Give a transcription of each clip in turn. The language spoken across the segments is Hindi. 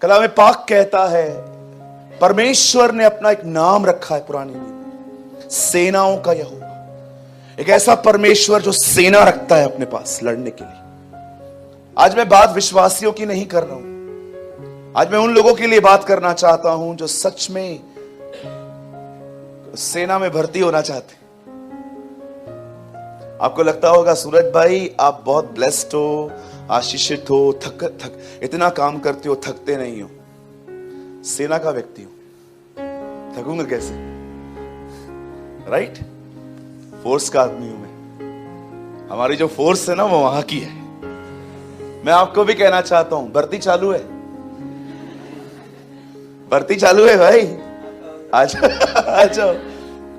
कलाम पाक कहता है परमेश्वर ने अपना एक नाम रखा है पुराने नियम, सेनाओं का यहोवा। एक ऐसा परमेश्वर जो सेना रखता है अपने पास लड़ने के लिए। आज मैं बात विश्वासियों की नहीं कर रहा हूं, आज मैं उन लोगों के लिए बात करना चाहता हूं जो सच में सेना में भर्ती होना चाहते हैं। आपको लगता होगा सूरज भाई आप बहुत ब्लेस्ड हो, आशीषित हो, थक इतना काम करते हो, थकते नहीं हो। सेना का व्यक्ति हूं, थकूंगा कैसे? राइट? फोर्स का आदमी हूं मैं। हमारी जो फोर्स है ना वो वहां की है। मैं आपको भी कहना चाहता हूं भर्ती चालू है, भर्ती चालू है भाई। आ जाओ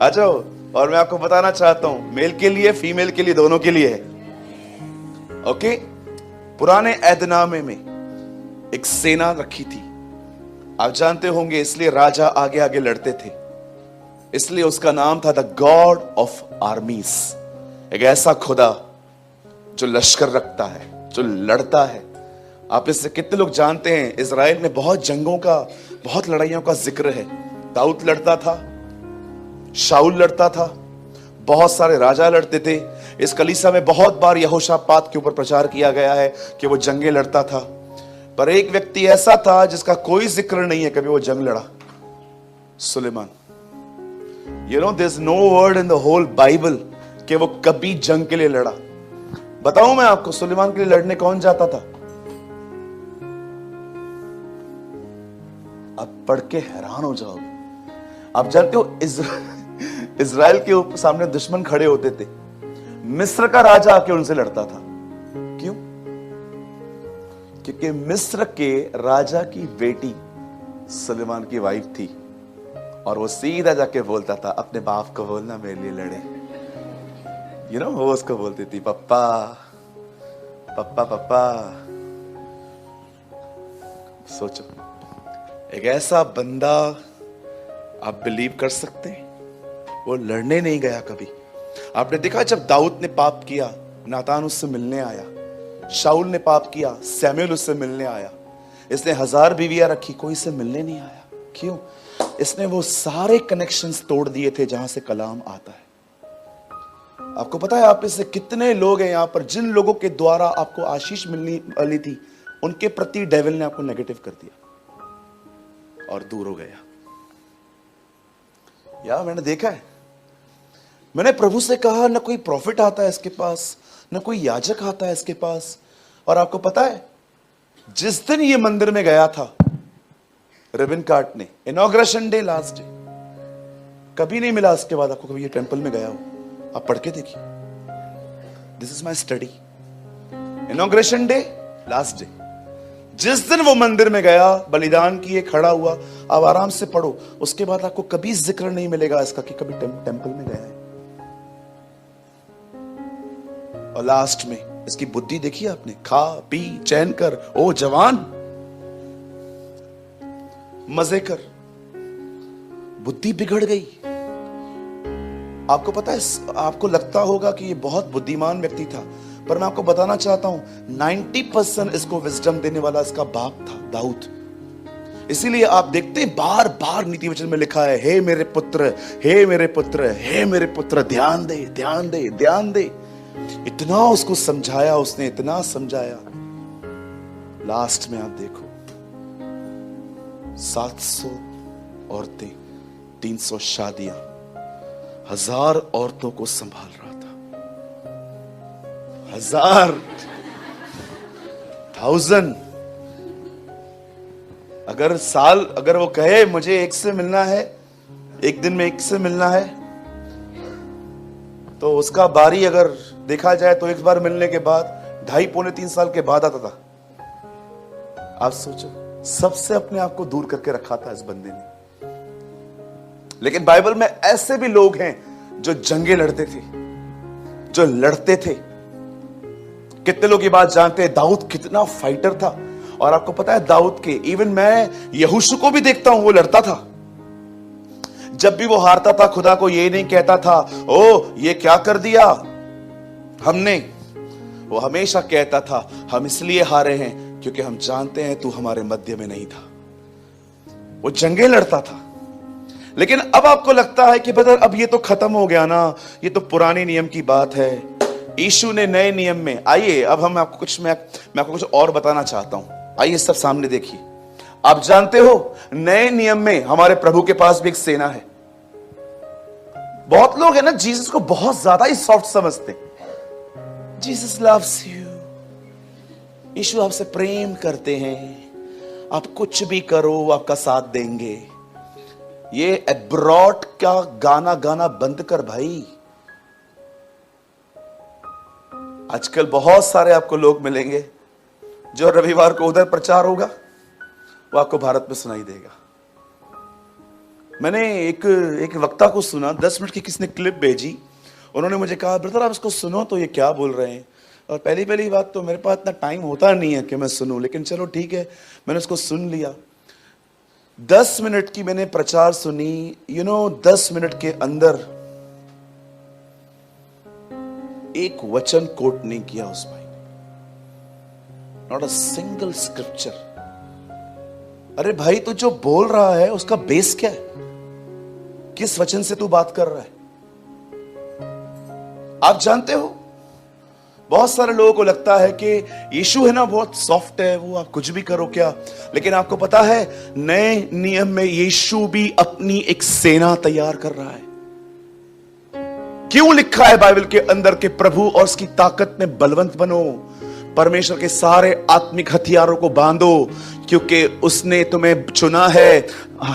आ जाओ। और मैं आपको बताना चाहता हूं मेल के लिए फीमेल के लिए दोनों के लिए है। ओके? पुराने ऐदनामे में एक सेना रखी थी, आप जानते होंगे, इसलिए राजा आगे आगे लड़ते थे, इसलिए उसका नाम था द गॉड ऑफ आर्मीज। एक ऐसा खुदा जो लश्कर रखता है, जो लड़ता है। आप इससे कितने लोग जानते हैं इजराइल में बहुत जंगों का, बहुत लड़ाइयों का जिक्र है। दाऊद लड़ता था, शाऊल लड़ता था, बहुत सारे राजा लड़ते थे। इस कलीसिया में बहुत बार यहोशापात के ऊपर प्रचार किया गया है कि वो जंगें लड़ता था, पर एक व्यक्ति ऐसा था जिसका कोई जिक्र नहीं है कभी वो जंग लड़ा, Suleman. You know there is no word in the whole Bible कि वो कभी जंग के लिए लड़ा। बताऊं मैं आपको सुलेमान के लिए लड़ने कौन जाता था? आप पढ़ के हैरान हो जाओगे। आप जानते हो इजराइल के सामने दुश्मन खड़े होते थे, मिस्र का राजा आके उनसे लड़ता था। क्यों? क्योंकि मिस्र के राजा की बेटी सुलेमान की वाइफ थी, और वो सीधा जाके बोलता था अपने बाप को बोलना मेरे लिए लड़े। यू नो वो उसको बोलती थी पप्पा पप्पा पप्पा। सोचो, एक ऐसा बंदा आप बिलीव कर सकते हैं वो लड़ने नहीं गया कभी। आपने देखा जब दाऊद ने पाप किया, नातान उससे मिलने आया। शाऊल ने पाप किया, सैमुएल उससे मिलने आया। इसने 1000 बीवियां रखी, कोई से मिलने नहीं आया। क्यों? इसने वो सारे कनेक्शंस तोड़ दिए थे जहां से कलाम आता है। आपको पता है आप इससे कितने लोग हैं यहां पर जिन लोगों के द्वारा आपको आशीष मिलने वाली थी, उनके प्रति डेविल ने आपको नेगेटिव कर दिया और दूर हो गया। या मैंने देखा है, मैंने प्रभु से कहा ना कोई प्रॉफिट आता है इसके पास, ना कोई याजक आता है इसके पास। और आपको पता है जिस दिन ये मंदिर में गया था रिबन काटने, इनॉग्रेशन डे, लास्ट डे, कभी नहीं मिला उसके बाद आपको कभी ये टेंपल में गया हो। आप पढ़ के देखिए, this is my study. Inauguration day, last day, जिस दिन वो मंदिर में गया, बलिदान किए, खड़ा हुआ, आप आराम से पढ़ो, उसके बाद आपको कभी जिक्र नहीं मिलेगा इसका कि कभी टेंपल में गया है। और लास्ट में इसकी बुद्धि देखी आपने, खा पी चैन कर, ओ जवान मजे कर, बुद्धि बिगड़ गई। आपको पता है, आपको लगता होगा कि ये बहुत बुद्धिमान व्यक्ति था, पर मैं आपको बताना चाहता हूं 90% इसको विजडम देने वाला इसका बाप था, दाऊद। इसीलिए आप देखते हैं बार बार नीति वचन में लिखा है, हे मेरे पुत्र, हे मेरे पुत्र, हे मेरे पुत्र, ध्यान दे, ध्यान दे, ध्यान दे। इतना उसको समझाया उसने, इतना समझाया। लास्ट में आप देखो 700 औरतें, 300 शादियां, 1000 औरतों को संभाल रहा था। 1000 अगर वो कहे मुझे एक से मिलना है, एक दिन में एक से मिलना है, तो उसका बारी अगर देखा जाए तो एक बार मिलने के बाद 2.5-3 साल के बाद आता था। आप सोचो, सबसे अपने आप को दूर करके रखा था इस बंदे ने। लेकिन बाइबल में ऐसे भी लोग हैं जो जंगे लड़ते थे, जो लड़ते थे। कितने लोग ये बात जानते हैं दाऊद कितना फाइटर था। और आपको पता है दाऊद के, इवन मैं यहोशू को भी देखता हूं, वो लड़ता था। जब भी वो हारता था खुदा को ये नहीं कहता था ओ ये क्या कर दिया हमने, वो हमेशा कहता था हम इसलिए हारे हैं क्योंकि हम जानते हैं तू हमारे मध्य में नहीं था। वो जंगें लड़ता था, लेकिन अब आपको लगता है कि ब्रदर अब ये तो खत्म हो गया ना, ये तो पुराने नियम की बात है। यीशु ने नए नियम में, आइए अब हम आपको कुछ मैं आपको कुछ और बताना चाहता हूं। आइए सब सामने देखिए। आप जानते हो नए नियम में हमारे प्रभु के पास भी एक सेना है। बहुत लोग है ना जीसस को बहुत ज्यादा ही सॉफ्ट समझते। जीसस लव्स यू, यीशु आपसे प्रेम करते हैं, आप कुछ भी करो वो आपका साथ देंगे। ये एब्रॉड का गाना गाना बंद कर भाई। आजकल बहुत सारे आपको लोग मिलेंगे जो रविवार को उधर प्रचार होगा वो आपको भारत में सुनाई देगा। मैंने एक वक्ता को सुना, 10 मिनट की किसने क्लिप भेजी। उन्होंने मुझे कहा ब्रदर आप इसको सुनो तो ये क्या बोल रहे हैं। और पहली बात तो मेरे पास इतना टाइम होता नहीं है कि मैं सुनूं, लेकिन चलो ठीक है मैंने उसको सुन लिया। 10 मिनट की मैंने प्रचार सुनी। 10 मिनट के अंदर एक वचन कोट नहीं किया उस भाई ने, नॉट अ सिंगल स्क्रिप्चर। अरे भाई तू जो बोल रहा है उसका बेस क्या है? किस वचन से तू बात कर रहा है? आप जानते हो बहुत सारे लोगों को लगता है कि यीशु है ना बहुत सॉफ्ट है, वो आप कुछ भी करो क्या। लेकिन आपको पता है नए नियम में यीशु भी अपनी एक सेना तैयार कर रहा है। क्यों लिखा है बाइबल के अंदर के प्रभु और उसकी ताकत में बलवंत बनो, परमेश्वर के सारे आत्मिक हथियारों को बांधो, क्योंकि उसने तुम्हें चुना है।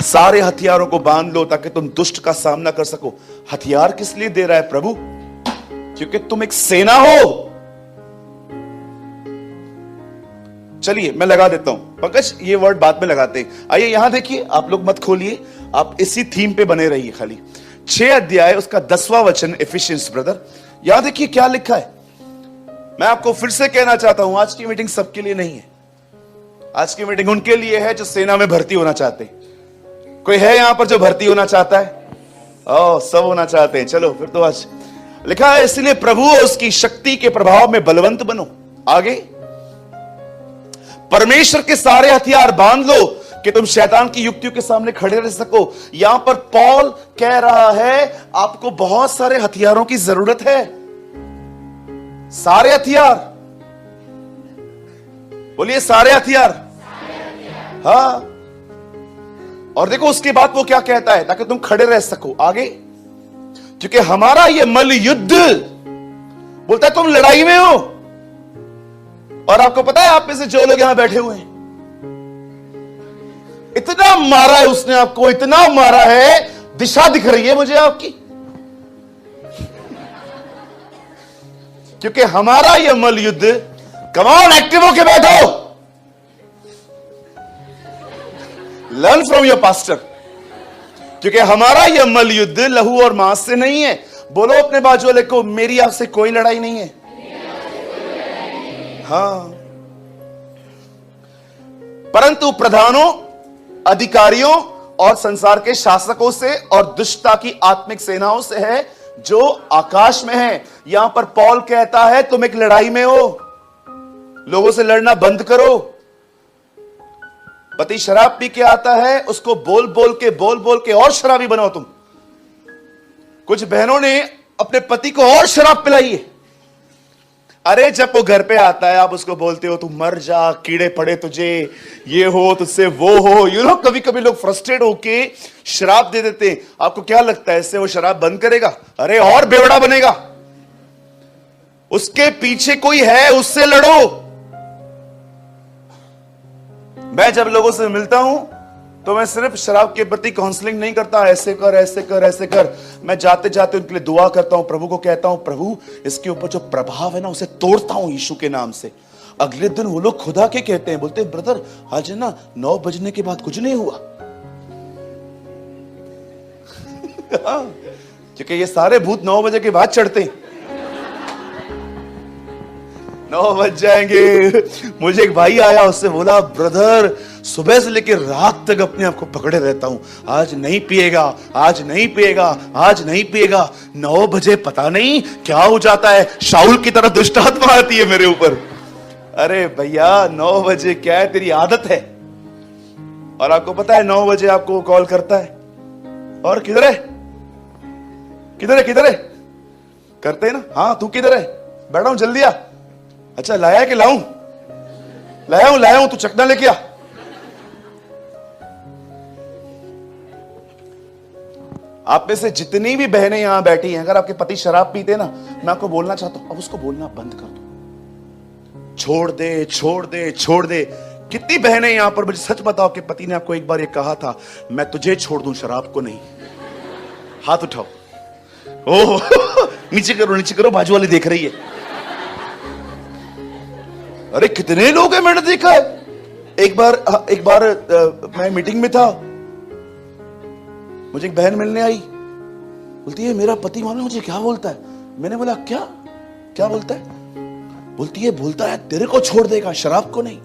सारे हथियारों को बांध लो ताकि तुम दुष्ट का सामना कर सको। हथियार किस लिए दे रहा है प्रभु? क्योंकि तुम एक सेना हो। चलिए मैं लगा देता हूं, पंकज ये वर्ड बाद में लगाते हैं। आइए यहां देखिए, आप लोग मत खोलिए, आप इसी थीम पे बने रहिए खाली। 6 अध्याय उसका 10वां वचन एफिशिएंस ब्रदर, यहां देखिए क्या लिखा है। मैं आपको फिर से कहना चाहता हूं आज की मीटिंग सबके लिए नहीं है। आज की मीटिंग उनके लिए है जो सेना में भर्ती होना चाहते हैं। कोई है यहां पर जो भर्ती होना चाहता है? सब होना चाहते हैं। चलो फिर तो आज लिखा है इसलिए प्रभु और उसकी शक्ति के प्रभाव में बलवंत बनो। आगे परमेश्वर के सारे हथियार बांध लो कि तुम शैतान की युक्तियों के सामने खड़े रह सको। यहां पर पॉल कह रहा है आपको बहुत सारे हथियारों की जरूरत है। सारे हथियार बोलिए, सारे हथियार। हाँ, और देखो उसके बाद वो क्या कहता है, ताकि तुम खड़े रह सको। आगे क्योंकि हमारा ये मल्ल युद्ध, बोलता है तुम लड़ाई में हो। और आपको पता है आप में से जो लोग यहां बैठे हुए हैं, इतना मारा है उसने आपको, इतना मारा है, दिशा दिख रही है मुझे आपकी। क्योंकि हमारा यह मल्ल युद्ध, कम ऑन एक्टिव होके बैठो, लर्न फ्रॉम योर पास्टर। क्योंकि हमारा यह मल्ल युद्ध लहू और मांस से नहीं है। बोलो अपने बाजू वाले को, मेरी आपसे कोई लड़ाई नहीं है। हाँ, परंतु प्रधानों, अधिकारियों और संसार के शासकों से और दुष्टता की आत्मिक सेनाओं से है जो आकाश में है। यहां पर पॉल कहता है तुम एक लड़ाई में हो, लोगों से लड़ना बंद करो। पति शराब पी के आता है, उसको बोल बोल के और शराबी बनाओ तुम। कुछ बहनों ने अपने पति को और शराब पिलाई है। अरे जब वो घर पे आता है आप उसको बोलते हो तू मर जा, कीड़े पड़े तुझे, ये हो तुझसे वो हो। कभी कभी लोग फ्रस्ट्रेट होके शराब दे देते हैं। आपको क्या लगता है इससे वो शराब बंद करेगा? अरे और बेवड़ा बनेगा। उसके पीछे कोई है, उससे लड़ो। मैं जब लोगों से मिलता हूं तो मैं सिर्फ शराब के प्रति काउंसलिंग नहीं करता, ऐसे कर ऐसे कर ऐसे कर। मैं जाते जाते उनके लिए दुआ करता हूं, प्रभु को कहता हूं प्रभु इसके ऊपर जो प्रभाव है ना उसे तोड़ता हूं यीशु के नाम से। अगले दिन वो लोग खुदा के कहते हैं, बोलते हैं ब्रदर आज ना 9 बजने के बाद कुछ नहीं हुआ। क्योंकि ये सारे भूत 9 बजे के बाद चढ़ते हैं। 9 बज जाएंगे। मुझे एक भाई आया, उससे बोला ब्रदर सुबह से लेकर रात तक अपने आप को पकड़े रहता हूं, आज नहीं पिएगा, आज नहीं पिएगा, आज नहीं पिएगा। 9 बजे पता नहीं क्या हो जाता है, शाऊल की तरह दुष्ट आत्मा आती है मेरे ऊपर। अरे भैया 9 बजे क्या है, तेरी आदत है। और आपको पता है 9 बजे आपको कॉल करता है, और किधर है किधर है किधर है करते हैं ना, हाँ तू किधर है, बैठा हूं जल्दी आ। अच्छा लाया कि लाऊं, लाया हूं तू चकना लेके आ। आप में से जितनी भी बहनें यहां बैठी हैं, अगर आपके पति शराब पीते ना, मैं आपको बोलना चाहता हूं अब उसको बोलना बंद कर दो, छोड़ दे छोड़ दे छोड़ दे। कितनी बहनें यहां पर, मुझे सच बताओ कि पति ने आपको एक बार ये कहा था मैं तुझे छोड़ दूं शराब को नहीं? हाथ उठाओ। ओह नीचे करो, बाजू वाली देख रही है। अरे कितने लोग हैं मैंने देखा है। एक बार मैं मीटिंग में था, मुझे एक बहन मिलने आई, बोलती है मेरा पति मालूम मुझे क्या बोलता है। मैंने बोला क्या क्या बोलता है? बोलता है तेरे को छोड़ देगा शराब को नहीं।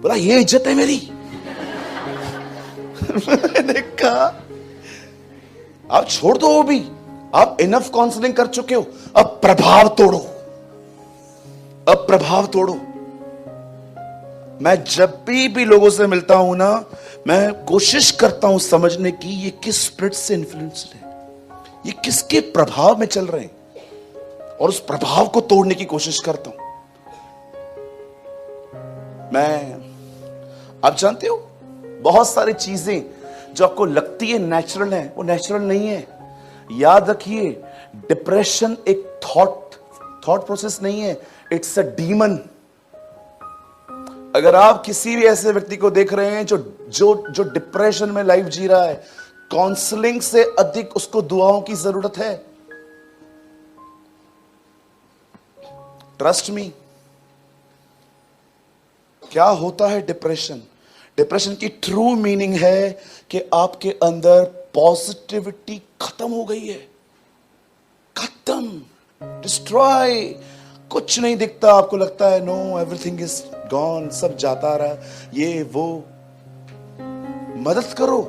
बोला ये इज्जत है मेरी। मैंने कहा आप छोड़ दो, वो भी आप इनफ काउंसलिंग कर चुके हो, अब प्रभाव तोड़ो, अब प्रभाव तोड़ो। मैं जब भी लोगों से मिलता हूं ना, मैं कोशिश करता हूं समझने की ये किस स्पिरिट से इन्फ्लुएंस्ड है, ये किसके प्रभाव में चल रहे हैं, और उस प्रभाव को तोड़ने की कोशिश करता हूं। आप जानते हो बहुत सारी चीजें जो आपको लगती है नेचुरल है, वो नेचुरल नहीं है। याद रखिए डिप्रेशन एक थॉट प्रोसेस नहीं है, इट्स अ डीमन। अगर आप किसी भी ऐसे व्यक्ति को देख रहे हैं जो डिप्रेशन में लाइफ जी रहा है, काउंसलिंग से अधिक उसको दुआओं की जरूरत है। Trust me. क्या होता है डिप्रेशन? डिप्रेशन की ट्रू मीनिंग है कि आपके अंदर पॉजिटिविटी खत्म हो गई है, खत्म, डिस्ट्रॉय। कुछ नहीं दिखता, आपको लगता है नो एवरीथिंग इज गॉन, सब जाता रहा, ये वो। मदद करो,